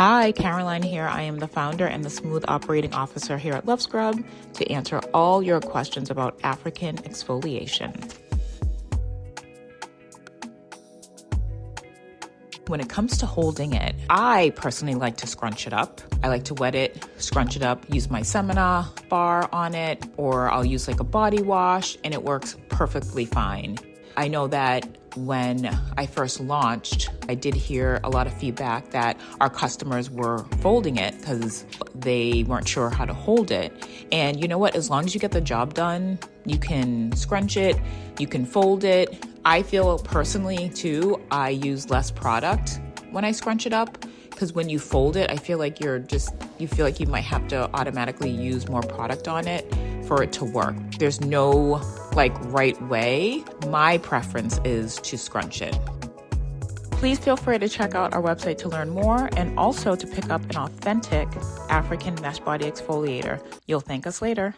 Hi, Caroline here. I am the founder and the smooth operating officer here at Love Scrub to answer all your questions about African exfoliation. When it comes to holding it, I personally like to scrunch it up. I like to wet it, scrunch it up, use my Semina bar on it, or I'll use like a body wash, and it works perfectly fine. I know that when I first launched, I did hear a lot of feedback that our customers were folding it because they weren't sure how to hold it. And you know what? As long as you get the job done, you can scrunch it, you can fold it. I feel personally too, I use less product when I scrunch it up, because when you fold it, I feel like you feel like you might have to automatically use more product on it for it to work. There's no right way. My preference is to scrunch it. Please feel free to check out our website to learn more and also to pick up an authentic African mesh body exfoliator. You'll thank us later.